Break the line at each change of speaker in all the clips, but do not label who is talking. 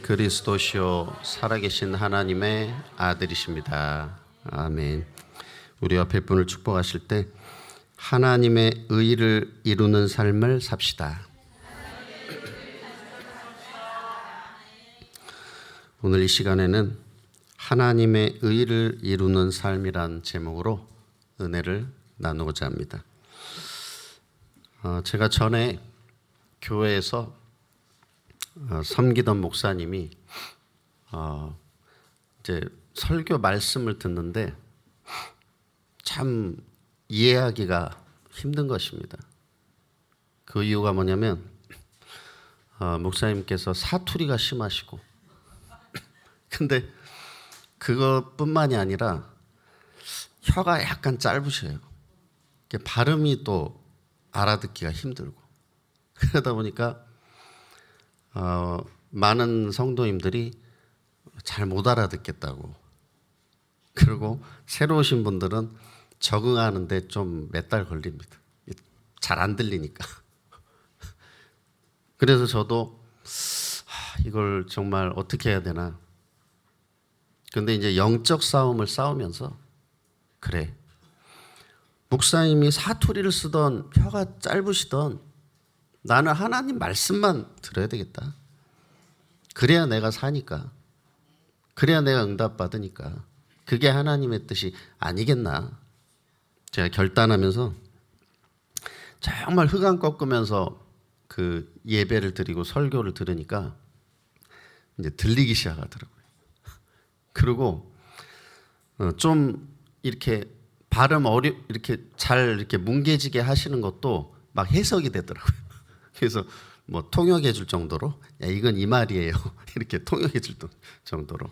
그리스도시요 살아계신 하나님의 아들이십니다. 아멘. 우리 옆에 분을 축복하실 때 하나님의 의를 이루는 삶을 삽시다. 오늘 이 시간에는 하나님의 의를 이루는 삶이란 제목으로 은혜를 나누고자 합니다. 제가 전에 교회에서 섬기던 목사님이 이제 설교 말씀을 듣는데 참 이해하기가 힘든 것입니다. 그 이유가 뭐냐면 목사님께서 사투리가 심하시고 근데 그것뿐만이 아니라 혀가 약간 짧으셔요. 발음이 또 알아듣기가 힘들고 그러다 보니까 많은 성도님들이 잘 못 알아듣겠다고 그리고 새로 오신 분들은 적응하는데 좀 몇 달 걸립니다. 잘 안 들리니까. 그래서 저도 이걸 정말 어떻게 해야 되나. 근데 이제 영적 싸움을 싸우면서 그래. 목사님이 사투리를 쓰던 혀가 짧으시던 나는 하나님 말씀만 들어야 되겠다. 그래야 내가 사니까. 그래야 내가 응답받으니까. 그게 하나님의 뜻이 아니겠나. 제가 결단하면서 정말 흑암 꺾으면서 그 예배를 드리고 설교를 들으니까 이제 들리기 시작하더라고요. 그리고 좀 이렇게 발음 이렇게 잘 이렇게 뭉개지게 하시는 것도 막 해석이 되더라고요. 그래서 뭐 통역해 줄 정도로 야, 이건 이 말이에요. 이렇게 통역해 줄 정도로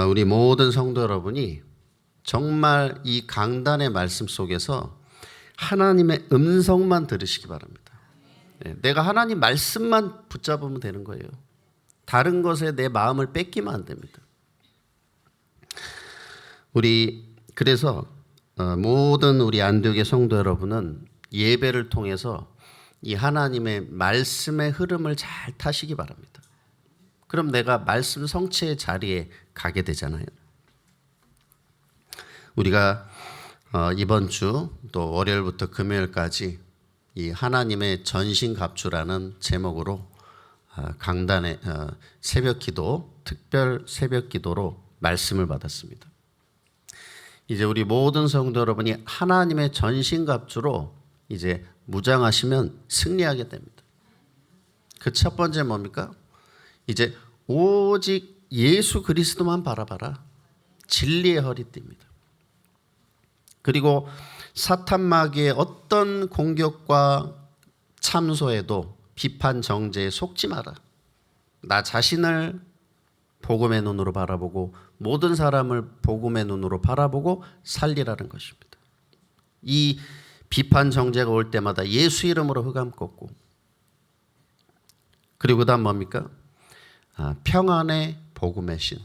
우리 모든 성도 여러분이 정말 이 강단의 말씀 속에서 하나님의 음성만 들으시기 바랍니다. 내가 하나님 말씀만 붙잡으면 되는 거예요. 다른 것에 내 마음을 뺏기면 안 됩니다. 그래서 모든 우리 안디옥의 성도 여러분은 예배를 통해서 이 하나님의 말씀의 흐름을 잘 타시기 바랍니다. 그럼 내가 말씀 성취의 자리에 가게 되잖아요. 우리가 이번 주 또 월요일부터 금요일까지 이 하나님의 전신갑주라는 제목으로 강단의 새벽기도, 특별 새벽기도로 말씀을 받았습니다. 이제 우리 모든 성도 여러분이 하나님의 전신갑주로 이제 무장하시면 승리하게 됩니다. 그 첫 번째 뭡니까? 이제 오직 예수 그리스도만 바라봐라. 진리의 허리띠입니다. 그리고 사탄 마귀의 어떤 공격과 참소에도 비판 정죄에 속지 마라. 나 자신을 복음의 눈으로 바라보고 모든 사람을 복음의 눈으로 바라보고 살리라는 것입니다. 이 비판 정죄가 올 때마다 예수 이름으로 흑암 꺾고 그리고 그다음 뭡니까? 평안의 복음의 신.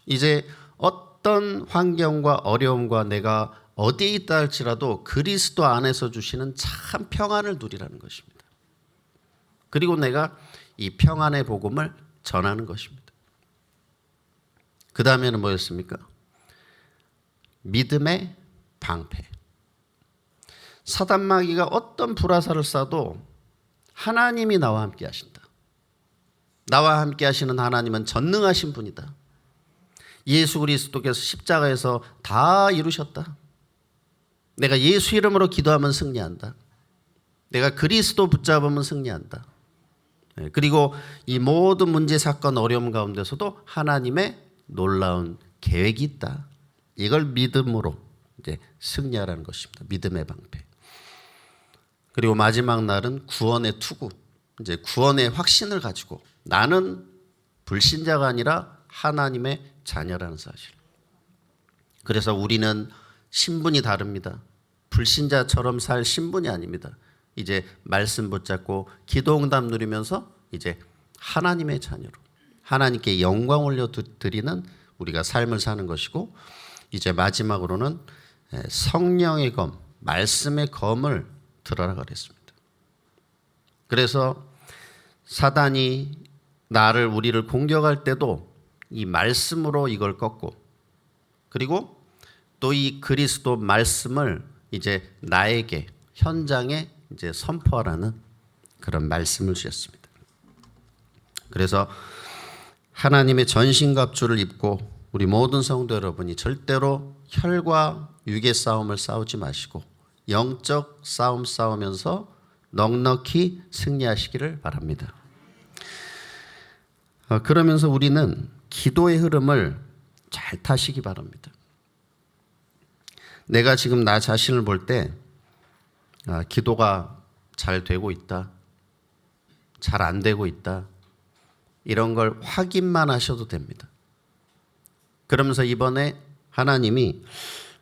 이제 어떤 환경과 어려움과 내가 어디에 있다 할지라도 그리스도 안에서 주시는 참 평안을 누리라는 것입니다. 그리고 내가 이 평안의 복음을 전하는 것입니다. 그 다음에는 뭐였습니까? 믿음의 방패. 사단 마귀가 어떤 불화살을 쏴도 하나님이 나와 함께 하신다. 나와 함께 하시는 하나님은 전능하신 분이다. 예수 그리스도께서 십자가에서 다 이루셨다. 내가 예수 이름으로 기도하면 승리한다. 내가 그리스도 붙잡으면 승리한다. 그리고 이 모든 문제, 사건, 어려움 가운데서도 하나님의 놀라운 계획이 있다. 이걸 믿음으로 이제 승리하라는 것입니다. 믿음의 방패. 그리고 마지막 날은 구원의 투구. 이제 구원의 확신을 가지고 나는 불신자가 아니라 하나님의 자녀라는 사실. 그래서 우리는 신분이 다릅니다. 불신자처럼 살 신분이 아닙니다. 이제 말씀 붙잡고 기도 응답 누리면서 이제 하나님의 자녀로 하나님께 영광 올려 드리는 우리가 삶을 사는 것이고 이제 마지막으로는 성령의 검, 말씀의 검을 들어라 그랬습니다. 그래서 사단이 우리를 공격할 때도 이 말씀으로 이걸 꺾고, 그리고 또 이 그리스도 말씀을 이제 나에게 현장에 이제 선포하라는 그런 말씀을 주셨습니다. 그래서 하나님의 전신갑주를 입고 우리 모든 성도 여러분이 절대로 혈과 육의 싸움을 싸우지 마시고 영적 싸움 싸우면서 넉넉히 승리하시기를 바랍니다. 그러면서 우리는 기도의 흐름을 잘 타시기 바랍니다. 내가 지금 나 자신을 볼 때 기도가 잘 되고 있다, 잘 안 되고 있다, 이런 걸 확인만 하셔도 됩니다. 그러면서 이번에 하나님이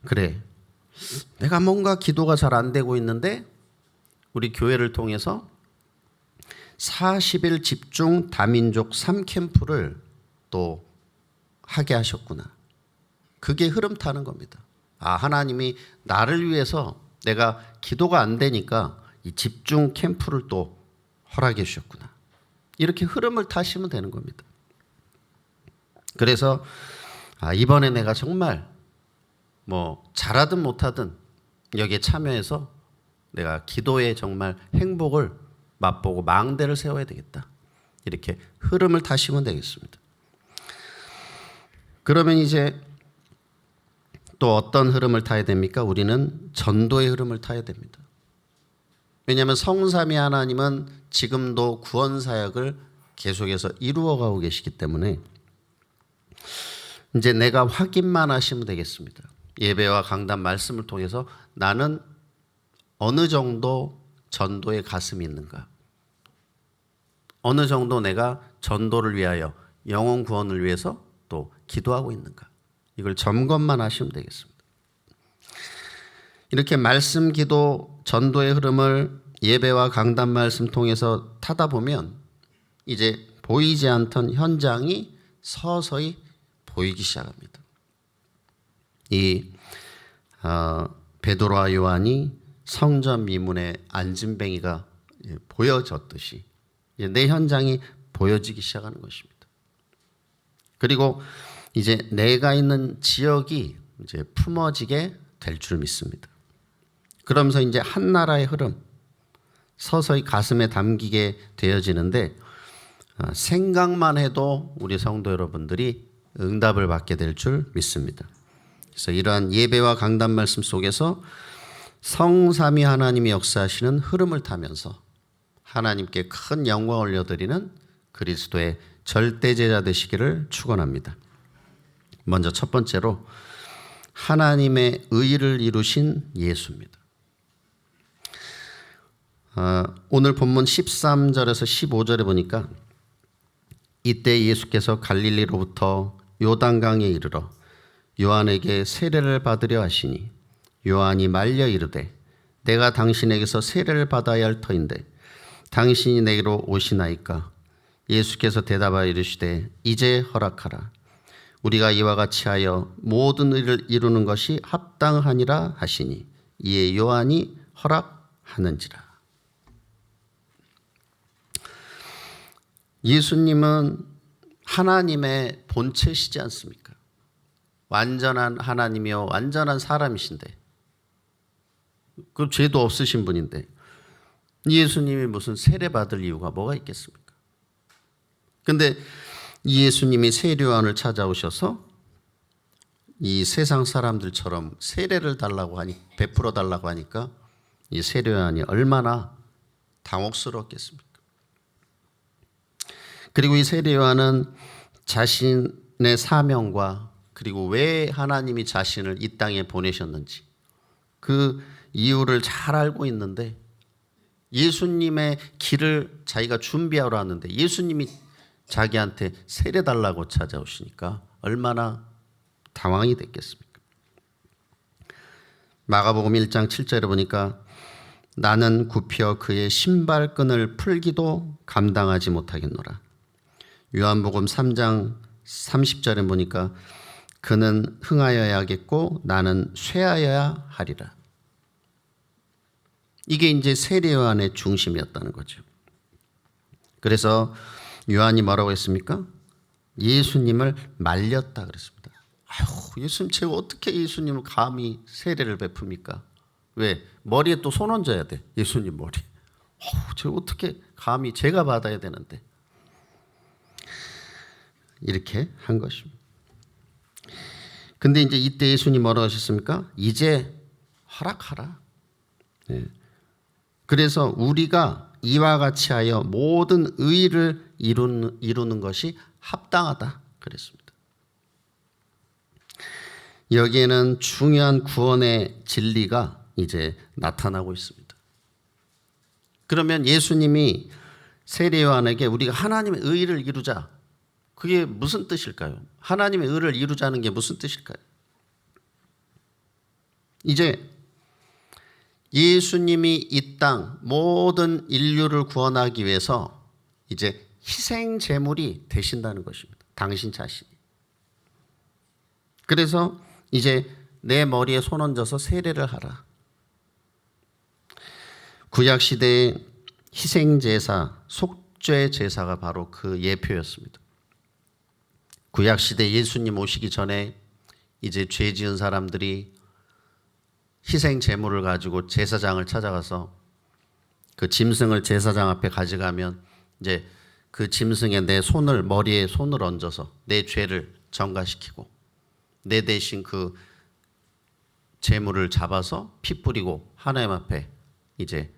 그래, 내가 뭔가 기도가 잘 안 되고 있는데 우리 교회를 통해서 40일 집중 다민족 3캠프를 또 하게 하셨구나. 그게 흐름 타는 겁니다. 하나님이 나를 위해서 내가 기도가 안 되니까 이 집중 캠프를 또 허락해 주셨구나. 이렇게 흐름을 타시면 되는 겁니다. 그래서 이번에 내가 정말 잘하든 못하든 여기에 참여해서 내가 기도의 정말 행복을 맛보고 망대를 세워야 되겠다. 이렇게 흐름을 타시면 되겠습니다. 그러면 이제 또 어떤 흐름을 타야 됩니까? 우리는 전도의 흐름을 타야 됩니다. 왜냐하면 성삼위 하나님은 지금도 구원 사역을 계속해서 이루어가고 계시기 때문에 이제 내가 확인만 하시면 되겠습니다. 예배와 강단 말씀을 통해서 나는 어느 정도 전도에 가슴이 있는가, 어느 정도 내가 전도를 위하여 영혼 구원을 위해서 또 기도하고 있는가, 이걸 점검만 하시면 되겠습니다. 이렇게 말씀, 기도, 전도의 흐름을 예배와 강단 말씀 통해서 타다 보면 이제 보이지 않던 현장이 서서히 보이기 시작합니다. 이 베드로와 요한이 성전 미문에 안진뱅이가 보여졌듯이 내 현장이 보여지기 시작하는 것입니다. 그리고 이제 내가 있는 지역이 이제 품어지게 될 줄 믿습니다. 그러면서 이제 한 나라의 흐름 서서히 가슴에 담기게 되어지는데 생각만 해도 우리 성도 여러분들이 응답을 받게 될 줄 믿습니다. 그래서 이러한 예배와 강단 말씀 속에서 성삼위 하나님이 역사하시는 흐름을 타면서 하나님께 큰 영광을 올려드리는 그리스도의 절대제자 되시기를 축원합니다. 먼저 첫 번째로 하나님의 의를 이루신 예수입니다. 오늘 본문 13절에서 15절에 보니까 이때 예수께서 갈릴리로부터 요단강에 이르러 요한에게 세례를 받으려 하시니 요한이 말려 이르되 내가 당신에게서 세례를 받아야 할 터인데 당신이 내게로 오시나이까? 예수께서 대답하여 이르시되 이제 허락하라. 우리가 이와 같이 하여 모든 일을 이루는 것이 합당하니라 하시니 이에 요한이 허락하는지라. 예수님은 하나님의 본체시지 않습니까? 완전한 하나님이요 완전한 사람이신데, 그 죄도 없으신 분인데 예수님이 무슨 세례받을 이유가 뭐가 있겠습니까? 그런데 예수님이 세례요한을 찾아오셔서 이 세상 사람들처럼 세례를 달라고 하니, 베풀어 달라고 하니까 이 세례요한이 얼마나 당혹스러웠겠습니까? 그리고 이 세례요한은 자신의 사명과 그리고 왜 하나님이 자신을 이 땅에 보내셨는지 그 이유를 잘 알고 있는데 예수님의 길을 자기가 준비하러 왔는데 예수님이 자기한테 세례 달라고 찾아오시니까 얼마나 당황이 됐겠습니까? 마가복음 1장 7절에 보니까 나는 굽혀 그의 신발끈을 풀기도 감당하지 못하겠노라. 요한복음 3장 30절에 보니까 그는 흥하여야겠고 나는 쇠하여야 하리라. 이게 이제 세례요한의 중심이었다는 거죠. 그래서 요한이 뭐라고 했습니까? 예수님을 말렸다 그랬습니다. 아유, 예수님 제가 어떻게 예수님을 감히 세례를 베풉니까? 왜? 머리에 또 손 얹어야 돼. 예수님 머리. 제가 어떻게 감히 제가 받아야 되는데. 이렇게 한 것입니다. 근데 이제 이때 예수님 뭐라고 하셨습니까? 이제 허락하라. 네. 그래서 우리가 이와 같이 하여 모든 의를 이루는 것이 합당하다 그랬습니다. 여기에는 중요한 구원의 진리가 이제 나타나고 있습니다. 그러면 예수님이 세례 요한에게 우리가 하나님의 의를 이루자, 그게 무슨 뜻일까요? 하나님의 의를 이루자는 게 무슨 뜻일까요? 이제 예수님이 이 땅 모든 인류를 구원하기 위해서 이제 희생 제물이 되신다는 것입니다. 당신 자신이. 그래서 이제 내 머리에 손 얹어서 세례를 하라. 구약 시대의 희생 제사, 속죄 제사가 바로 그 예표였습니다. 구약 시대 예수님 오시기 전에 이제 죄 지은 사람들이 희생 제물을 가지고 제사장을 찾아가서 그 짐승을 제사장 앞에 가져가면 이제 그 짐승에 내 손을, 머리에 손을 얹어서 내 죄를 전가시키고 내 대신 그 제물을 잡아서 피 뿌리고 하나님 앞에 이제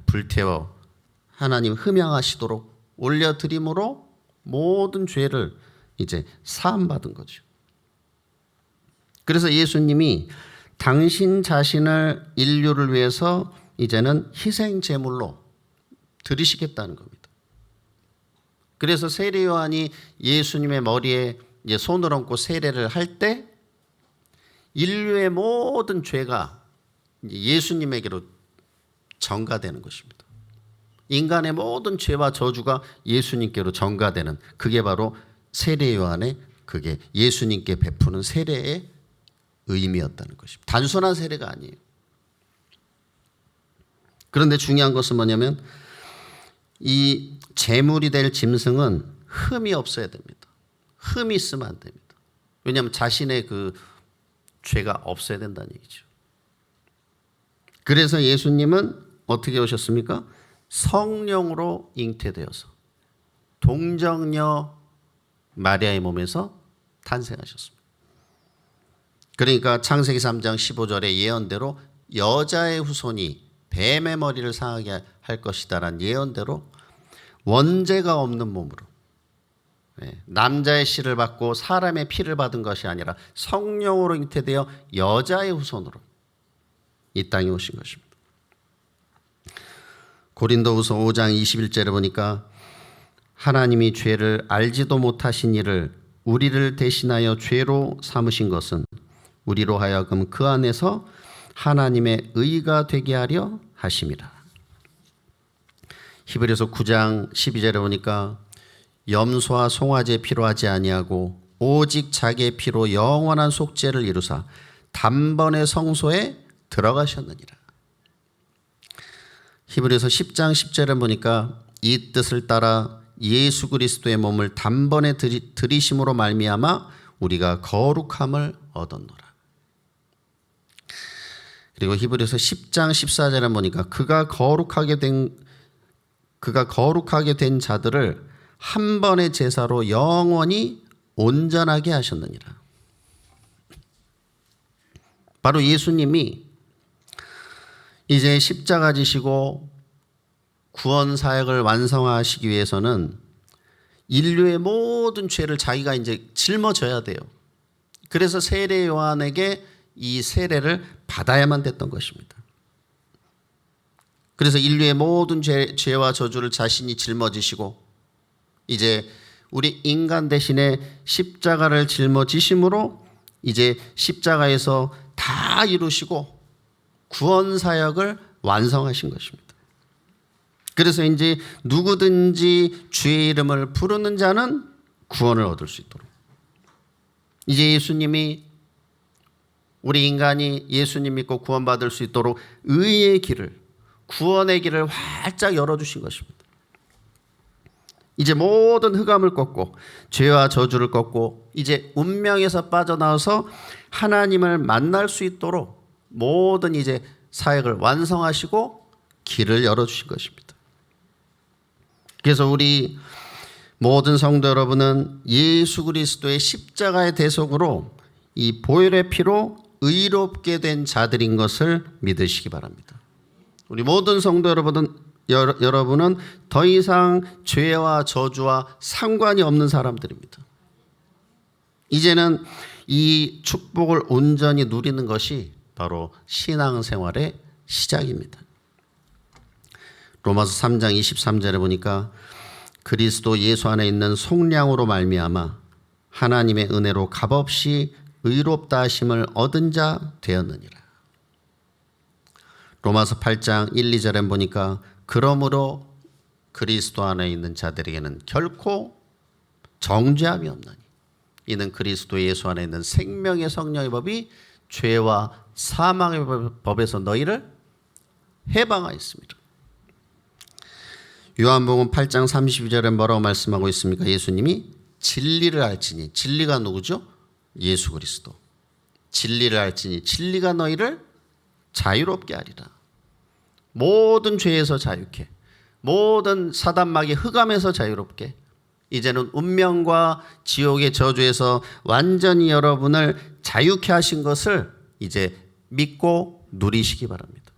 불태워 하나님 흠양하시도록 올려드림으로 모든 죄를 이제 사함받은 거죠. 그래서 예수님이 당신 자신을 인류를 위해서 이제는 희생 제물로 드리시겠다는 겁니다. 그래서 세례 요한이 예수님의 머리에 이제 손을 얹고 세례를 할 때 인류의 모든 죄가 예수님에게로 전가되는 것입니다. 인간의 모든 죄와 저주가 예수님께로 전가되는, 그게 바로 세례 요한의 그게 예수님께 베푸는 세례의 의미였다는 것입니다. 단순한 세례가 아니에요. 그런데 중요한 것은 뭐냐면 이 제물이 될 짐승은 흠이 없어야 됩니다. 흠이 있으면 안 됩니다. 왜냐하면 자신의 그 죄가 없어야 된다는 얘기죠. 그래서 예수님은 어떻게 오셨습니까? 성령으로 잉태되어서 동정녀 마리아의 몸에서 탄생하셨습니다. 그러니까 창세기 3장 15절의 예언대로 여자의 후손이 뱀의 머리를 상하게 할 것이다라는 예언대로 원죄가 없는 몸으로 남자의 씨를 받고 사람의 피를 받은 것이 아니라 성령으로 잉태되어 여자의 후손으로 이 땅에 오신 것입니다. 고린도후서 5장 21절에 보니까 하나님이 죄를 알지도 못하신 이를 우리를 대신하여 죄로 삼으신 것은 우리로 하여금 그 안에서 하나님의 의가 되게 하려 하심이라. 히브리서 9장 12절에 보니까 염소와 송아지의 피로 하지 아니하고 오직 자기의 피로 영원한 속죄를 이루사 단번에 성소에 들어가셨느니라. 히브리서 10장 10절에 보니까 이 뜻을 따라 예수 그리스도의 몸을 단번에 들이심으로 말미암아 우리가 거룩함을 얻었노라. 그리고 히브리서 10장 14절에 보니까 그가 거룩하게 된 자들을 한 번의 제사로 영원히 온전하게 하셨느니라. 바로 예수님이 이제 십자가 지시고 구원 사역을 완성하시기 위해서는 인류의 모든 죄를 자기가 이제 짊어져야 돼요. 그래서 세례 요한에게 이 세례를 받아야만 됐던 것입니다. 그래서 인류의 모든 죄와 저주를 자신이 짊어지시고 이제 우리 인간 대신에 십자가를 짊어지심으로 이제 십자가에서 다 이루시고 구원 사역을 완성하신 것입니다. 그래서 이제 누구든지 주의 이름을 부르는 자는 구원을 얻을 수 있도록 이제 예수님이 우리 인간이 예수님 믿고 구원받을 수 있도록 의의 길을, 구원의 길을 활짝 열어주신 것입니다. 이제 모든 흑암을 꺾고 죄와 저주를 꺾고 이제 운명에서 빠져나와서 하나님을 만날 수 있도록 모든 이제 사역을 완성하시고 길을 열어주신 것입니다. 그래서 우리 모든 성도 여러분은 예수 그리스도의 십자가의 대속으로 이 보혈의 피로 의롭게 된 자들인 것을 믿으시기 바랍니다. 우리 모든 성도 여러분은 더 이상 죄와 저주와 상관이 없는 사람들입니다. 이제는 이 축복을 온전히 누리는 것이 바로 신앙생활의 시작입니다. 로마서 3장 23절에 보니까 그리스도 예수 안에 있는 속량으로 말미암아 하나님의 은혜로 값없이 의롭다 하심을 얻은 자 되었느니라. 로마서 8장 1, 2절에 보니까 그러므로 그리스도 안에 있는 자들에게는 결코 정죄함이 없나니 이는 그리스도 예수 안에 있는 생명의 성령의 법이 죄와 사망의 법에서 너희를 해방하였습니다. 요한복음 8장 32절에 뭐라고 말씀하고 있습니까? 예수님이 진리를 알지니, 진리가 누구죠? 예수 그리스도. 진리를 알지니 진리가 너희를 자유롭게 하리라. 모든 죄에서 자유케, 모든 사단마귀 흑암에서 자유롭게, 이제는 운명과 지옥의 저주에서 완전히 여러분을 자유케 하신 것을 이제 믿고 누리시기 바랍니다.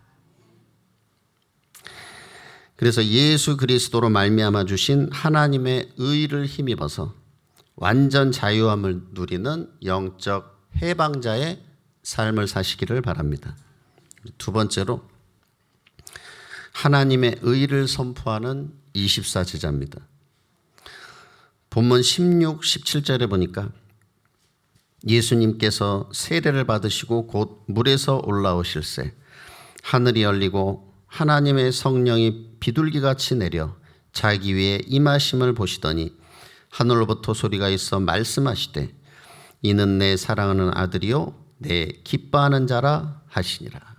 그래서 예수 그리스도로 말미암아 주신 하나님의 의를 힘입어서 완전 자유함을 누리는 영적 해방자의 삶을 사시기를 바랍니다. 두 번째로 하나님의 의를 선포하는 24제자입니다. 본문 16, 17절에 보니까 예수님께서 세례를 받으시고 곧 물에서 올라오실새 하늘이 열리고 하나님의 성령이 비둘기같이 내려 자기 위에 임하심을 보시더니 하늘로부터 소리가 있어 말씀하시되 이는 내 사랑하는 아들이요 내 기뻐하는 자라 하시니라.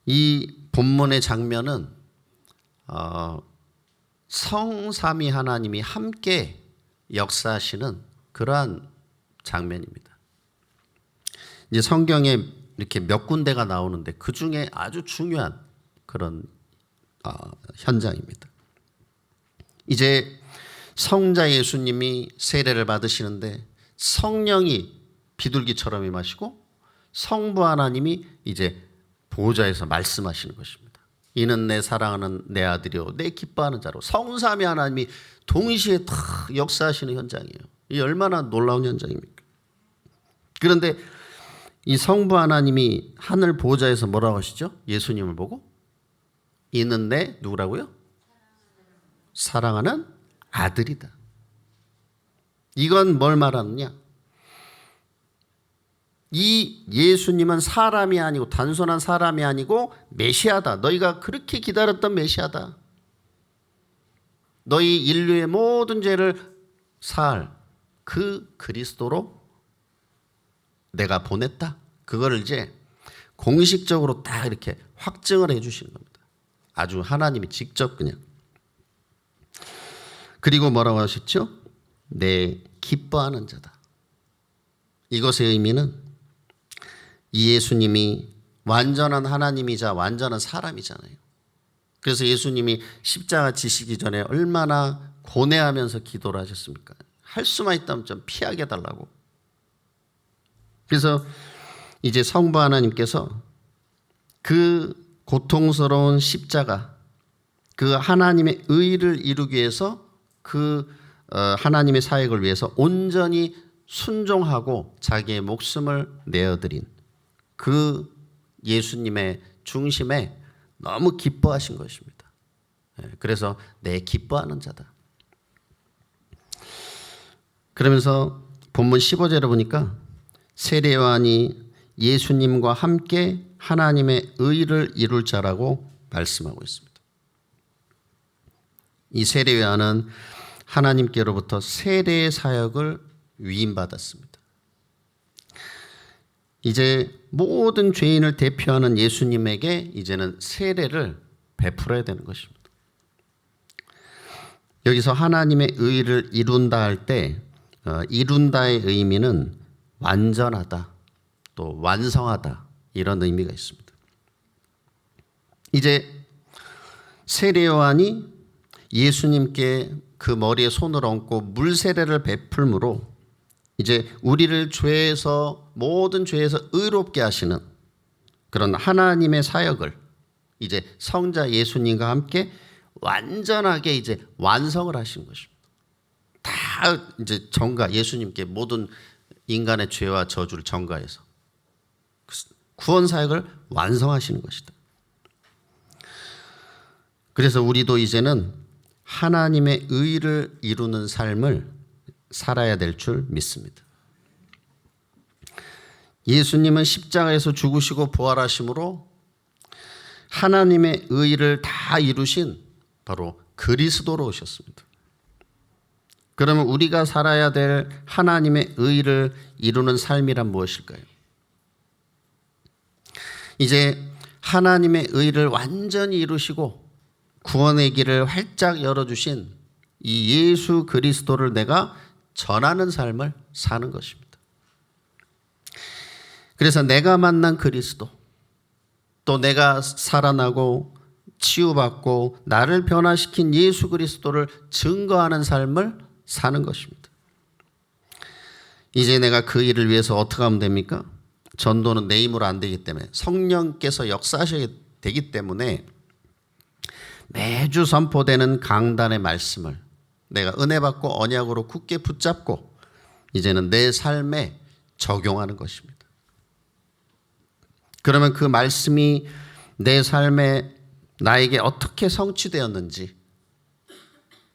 이 본문의 장면은 성삼위 하나님이 함께 역사하시는 그러한 장면입니다. 이제 성경에 이렇게 몇 군데가 나오는데 그 중에 아주 중요한 그런 현장입니다. 이제 성자 예수님이 세례를 받으시는데 성령이 비둘기처럼 임하시고 성부 하나님이 이제 보좌에서 말씀하시는 것입니다. 이는 내 사랑하는 내 아들이요 내 기뻐하는 자로 성삼위 하나님이 동시에 다 역사하시는 현장이에요. 이 얼마나 놀라운 현장입니까? 그런데 이 성부 하나님이 하늘 보좌에서 뭐라고 하시죠? 예수님을 보고 이는 내 누구라고요? 사랑하는 아들이다. 이건 뭘 말하느냐? 이 예수님은 사람이 아니고 단순한 사람이 아니고 메시아다. 너희가 그렇게 기다렸던 메시아다. 너희 인류의 모든 죄를 사할 그 그리스도로 내가 보냈다. 그거를 이제 공식적으로 딱 이렇게 확증을 해 주시는 겁니다. 아주 하나님이 직접 그냥. 그리고 뭐라고 하셨죠? 내 기뻐하는 자다. 이것의 의미는 이 예수님이 완전한 하나님이자 완전한 사람이잖아요. 그래서 예수님이 십자가 지시기 전에 얼마나 고뇌하면서 기도를 하셨습니까? 할 수만 있다면 좀 피하게 해달라고. 그래서 이제 성부 하나님께서 그 고통스러운 십자가, 그 하나님의 의를 이루기 위해서 그 하나님의 사역을 위해서 온전히 순종하고 자기의 목숨을 내어드린 그 예수님의 중심에 너무 기뻐하신 것입니다. 그래서 내 기뻐하는 자다. 그러면서 본문 15절에 보니까 세례요한이 예수님과 함께 하나님의 의를 이룰 자라고 말씀하고 있습니다. 이 세례요한은 하나님께로부터 세례의 사역을 위임받았습니다. 이제 모든 죄인을 대표하는 예수님에게 이제는 세례를 베풀어야 되는 것입니다. 여기서 하나님의 의를 이룬다 할 때 이룬다의 의미는 완전하다, 또 완성하다 이런 의미가 있습니다. 이제 세례 요한이 예수님께 그 머리에 손을 얹고 물 세례를 베풀므로 이제 우리를 죄에서 모든 죄에서 의롭게 하시는 그런 하나님의 사역을 이제 성자 예수님과 함께 완전하게 이제 완성을 하신 것입니다. 다 이제 전가 예수님께 모든 인간의 죄와 저주를 전가해서 구원 사역을 완성하시는 것이다. 그래서 우리도 이제는 하나님의 의를 이루는 삶을 살아야 될 줄 믿습니다. 예수님은 십자가에서 죽으시고 부활하심으로 하나님의 의를 다 이루신 바로 그리스도로 오셨습니다. 그러면 우리가 살아야 될 하나님의 의를 이루는 삶이란 무엇일까요? 이제 하나님의 의를 완전히 이루시고 구원의 길을 활짝 열어주신 이 예수 그리스도를 내가 전하는 삶을 사는 것입니다. 그래서 내가 만난 그리스도, 또 내가 살아나고 치유받고 나를 변화시킨 예수 그리스도를 증거하는 삶을 사는 것입니다. 이제 내가 그 일을 위해서 어떻게 하면 됩니까? 전도는 내 힘으로 안 되기 때문에 성령께서 역사하셔야 되기 때문에 매주 선포되는 강단의 말씀을 내가 은혜 받고 언약으로 굳게 붙잡고 이제는 내 삶에 적용하는 것입니다. 그러면 그 말씀이 내 삶에 나에게 어떻게 성취되었는지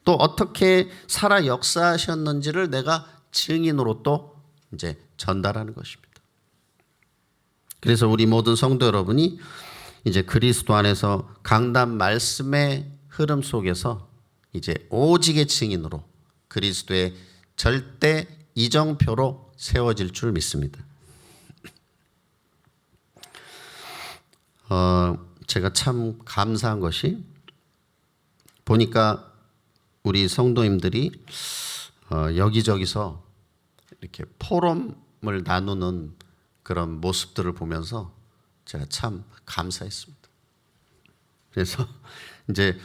또 어떻게 살아 역사하셨는지를 내가 증인으로 또 이제 전달하는 것입니다. 그래서 우리 모든 성도 여러분이 이제 그리스도 안에서 강단 말씀의 흐름 속에서 이제 오직의 증인으로 그리스도의 절대 이정표로 세워질 줄 믿습니다. 제가 참 감사한 것이 보니까 우리 성도님들이 여기저기서 이렇게 포럼을 나누는 그런 모습들을 보면서 제가 참 감사했습니다. 그래서 이제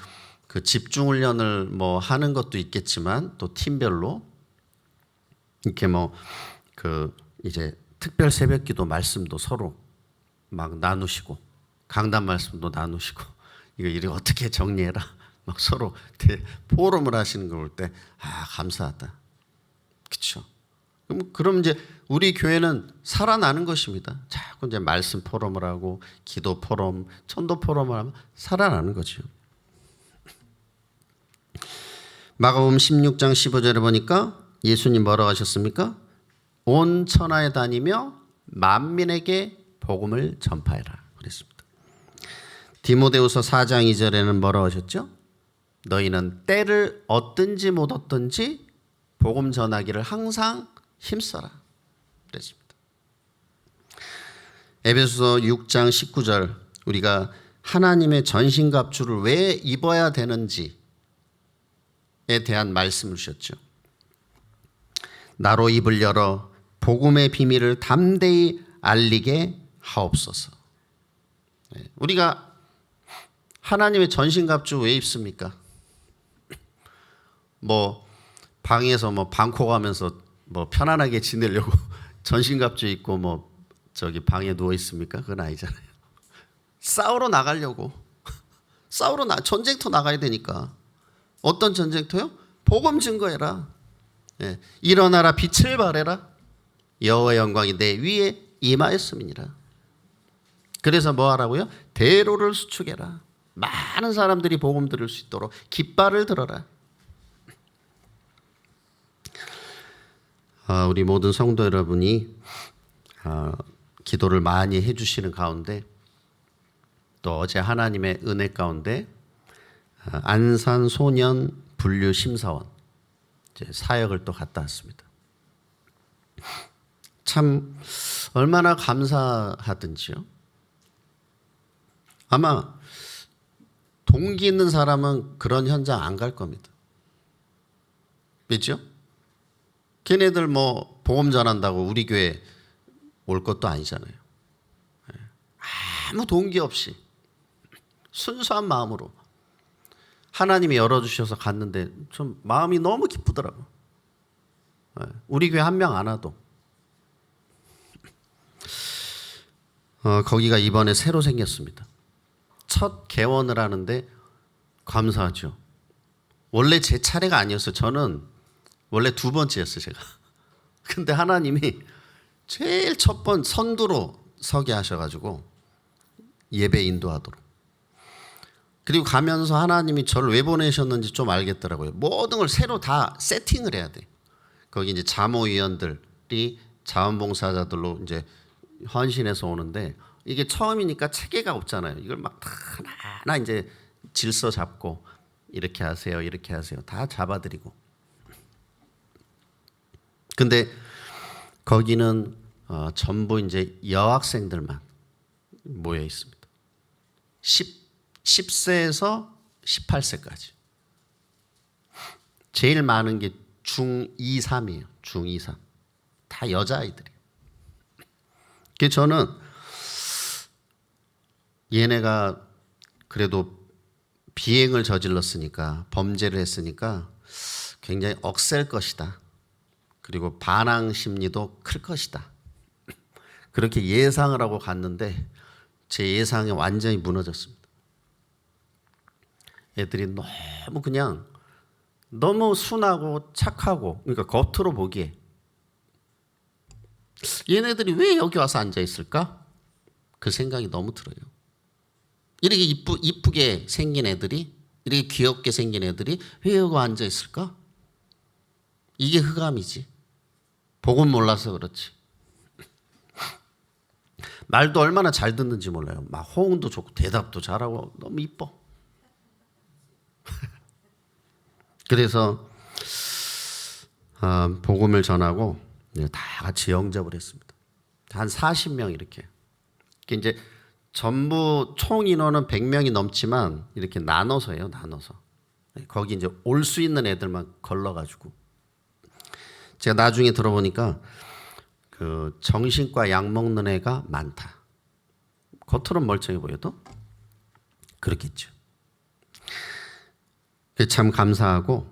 그 집중훈련을 뭐 하는 것도 있겠지만 또 팀별로 이렇게 뭐 그 이제 특별 새벽기도 말씀도 서로 막 나누시고 강단 말씀도 나누시고 이거 어떻게 정리해라 막 서로 포럼을 하시는 걸 볼 때 감사하다. 그렇죠? 그럼 이제 우리 교회는 살아나는 것입니다. 자꾸 이제 말씀 포럼을 하고 기도 포럼, 전도 포럼을 하면 살아나는 거죠. 마가복음 16장 15절에 보니까 예수님 뭐라고 하셨습니까? 온 천하에 다니며 만민에게 복음을 전파해라 그랬습니다. 디모데후서 4장 2절에는 뭐라고 하셨죠? 너희는 때를 얻든지 못 얻든지 복음 전하기를 항상 힘써라 그랬습니다. 에베소서 6장 19절 우리가 하나님의 전신갑주를 왜 입어야 되는지에 대한 말씀을 주셨죠. 나로 입을 열어 복음의 비밀을 담대히 알리게 하옵소서. 우리가 하나님의 전신갑주 왜 입습니까? 뭐 방에서 뭐 방콕 하면서 뭐 편안하게 지내려고 전신갑주 입고 뭐 저기 방에 누워 있습니까? 그건 아니잖아요. 싸우러 나가려고 전쟁터 나가야 되니까. 어떤 전쟁터요? 복음 증거해라. 일어나라 빛을 발해라. 여호와의 영광이 내 위에 임하였음이니라. 그래서 뭐 하라고요? 대로를 수축해라. 많은 사람들이 복음 들을 수 있도록 깃발을 들어라. 우리 모든 성도 여러분이 기도를 많이 해주시는 가운데 또 어제 하나님의 은혜 가운데 안산 소년 분류 심사원 사역을 또 갔다 왔습니다. 참 얼마나 감사하든지요. 아마 동기 있는 사람은 그런 현장 안 갈 겁니다. 그렇죠? 걔네들 뭐 복음 전한다고 우리 교회 올 것도 아니잖아요. 아무 동기 없이 순수한 마음으로 하나님이 열어주셔서 갔는데 좀 마음이 너무 기쁘더라고요. 우리 교회 한 명 안 와도. 거기가 이번에 새로 생겼습니다. 첫 개원을 하는데 감사하죠. 원래 제 차례가 아니었어요. 저는 원래 두 번째였어요, 제가. 근데 하나님이 제일 첫 번 선두로 서게 하셔가지고 예배 인도하도록. 그리고 가면서 하나님이 저를 왜 보내셨는지 좀 알겠더라고요. 모든 걸 새로 다 세팅을 해야 돼. 거기 이제 자모위원들이 자원봉사자들로 이제 헌신해서 오는데 이게 처음이니까 체계가 없잖아요. 이걸 막 다 하나하나 이제 질서 잡고 이렇게 하세요, 이렇게 하세요. 다 잡아드리고. 근데 거기는 전부 이제 여학생들만 모여 있습니다. 10세에서 18세까지. 제일 많은 게 중2, 3이에요. 중2, 3. 다 여자아이들이에요. 그래서 저는 얘네가 그래도 비행을 저질렀으니까, 범죄를 했으니까 굉장히 억셀 것이다. 그리고 반항 심리도 클 것이다. 그렇게 예상을 하고 갔는데 제 예상이 완전히 무너졌습니다. 애들이 너무 그냥 너무 순하고 착하고, 그러니까 겉으로 보기에 얘네들이 왜 여기 와서 앉아 있을까? 그 생각이 너무 들어요. 이렇게 이쁘게 생긴 애들이, 이렇게 귀엽게 생긴 애들이 왜 여기 앉아 있을까? 이게 흑암이지. 복음 몰라서 그렇지. 말도 얼마나 잘 듣는지 몰라요. 막 호응도 좋고 대답도 잘하고 너무 이뻐. 그래서 복음을 전하고 다 같이 영접을 했습니다. 한 40명 이렇게. 이제 전부 총 인원은 100명이 넘지만 이렇게 나눠서요. 나눠서. 거기 이제 올 수 있는 애들만 걸러가지고. 제가 나중에 들어보니까 그 정신과 약 먹는 애가 많다. 겉으로는 멀쩡해 보여도 그렇겠죠. 참 감사하고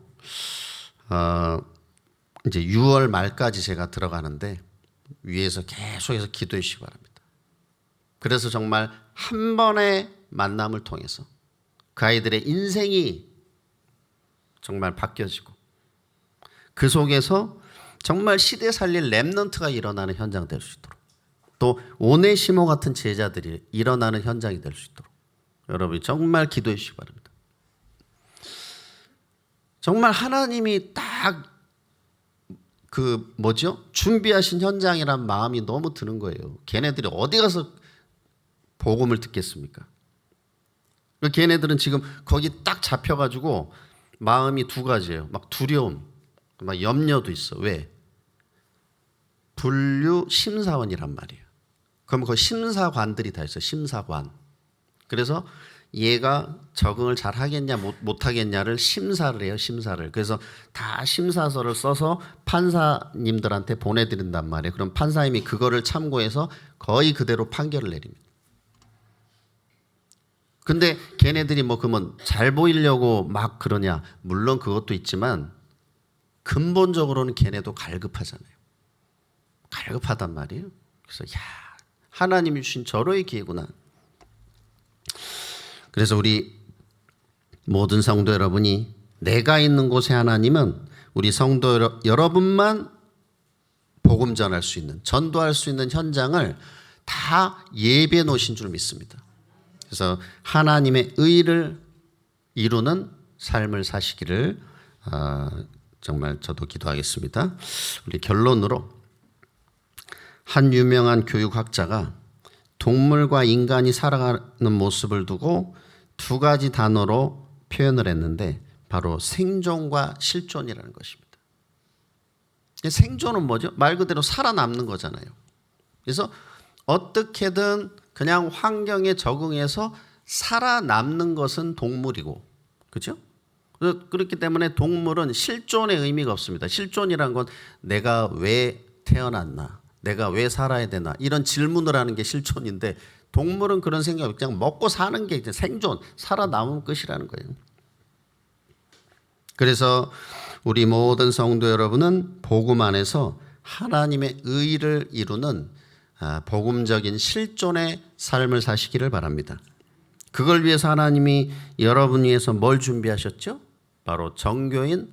이제 6월 말까지 제가 들어가는데 위에서 계속해서 기도해 주시기 바랍니다. 그래서 정말 한 번의 만남을 통해서 그 아이들의 인생이 정말 바뀌어지고 그 속에서 정말 시대 살릴 렘넌트가 일어나는 현장 될 수 있도록, 또 오네시모 같은 제자들이 일어나는 현장이 될 수 있도록 여러분이 정말 기도해 주시기 바랍니다. 정말 하나님이 딱 그 뭐죠? 준비하신 현장이란 마음이 너무 드는 거예요. 걔네들이 어디 가서 복음을 듣겠습니까? 걔네들은 지금 거기 딱 잡혀가지고 마음이 두 가지예요. 막 두려움, 막 염려도 있어. 왜? 분류 심사원이란 말이에요. 그럼 그 심사관들이 다 있어요. 심사관. 그래서 얘가 적응을 잘 하겠냐 못 하겠냐를 심사를 해요. 심사를. 그래서 다 심사서를 써서 판사님들한테 보내드린단 말이에요. 그럼 판사님이 그거를 참고해서 거의 그대로 판결을 내립니다. 근데 걔네들이 뭐 그러면 잘 보이려고 막 그러냐? 물론 그것도 있지만 근본적으로는 걔네도 갈급하잖아요. 갈급하단 말이에요. 그래서 야, 하나님이 주신 절호의 기회구나. 그래서 우리 모든 성도 여러분이, 내가 있는 곳에 하나님은 우리 성도 여러분만 복음 전할 수 있는, 전도할 수 있는 현장을 다 예비해 놓으신 줄 믿습니다. 그래서 하나님의 의를 이루는 삶을 사시기를 정말 저도 기도하겠습니다. 우리 결론으로, 한 유명한 교육학자가 동물과 인간이 살아가는 모습을 두고 두 가지 단어로 표현을 했는데 바로 생존과 실존이라는 것입니다. 생존은 뭐죠? 말 그대로 살아남는 거잖아요. 그래서 어떻게든 그냥 환경에 적응해서 살아남는 것은 동물이고, 그렇죠? 그렇기 때문에 동물은 실존의 의미가 없습니다. 실존이란 건 내가 왜 태어났나, 내가 왜 살아야 되나 이런 질문을 하는 게 실존인데 동물은 그런 생각 없이 그냥 먹고 사는 게 이제 생존, 살아남은 끝이라는 거예요. 그래서 우리 모든 성도 여러분은 복음 안에서 하나님의 의를 이루는 복음적인 실존의 삶을 사시기를 바랍니다. 그걸 위해서 하나님이 여러분 위해서 뭘 준비하셨죠? 바로 정교인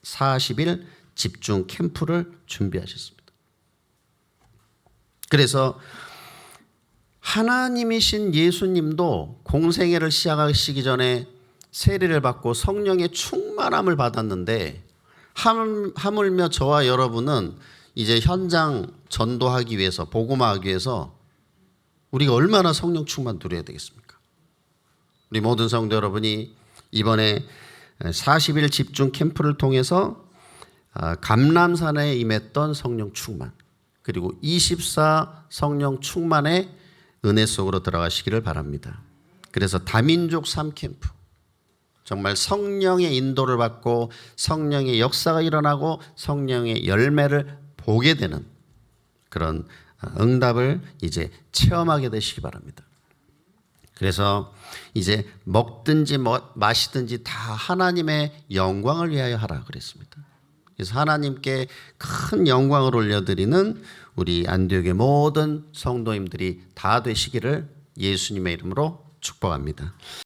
40일 집중 캠프를 준비하셨습니다. 그래서 하나님이신 예수님도 공생애를 시작하시기 전에 세례를 받고 성령의 충만함을 받았는데 하물며 저와 여러분은 이제 현장 전도하기 위해서 복음화하기 위해서 우리가 얼마나 성령 충만 누려야 되겠습니까? 우리 모든 성도 여러분이 이번에 40일 집중 캠프를 통해서 감람산에 임했던 성령 충만 그리고 24 성령 충만의 은혜 속으로 들어가시기를 바랍니다. 그래서 다민족 3캠프 정말 성령의 인도를 받고 성령의 역사가 일어나고 성령의 열매를 보게 되는 그런 응답을 이제 체험하게 되시기 바랍니다. 그래서 이제 먹든지 마시든지 다 하나님의 영광을 위하여 하라 그랬습니다. 그래서 하나님께 큰 영광을 올려드리는 우리 안디옥의 모든 성도님들이 다 되시기를 예수님의 이름으로 축복합니다.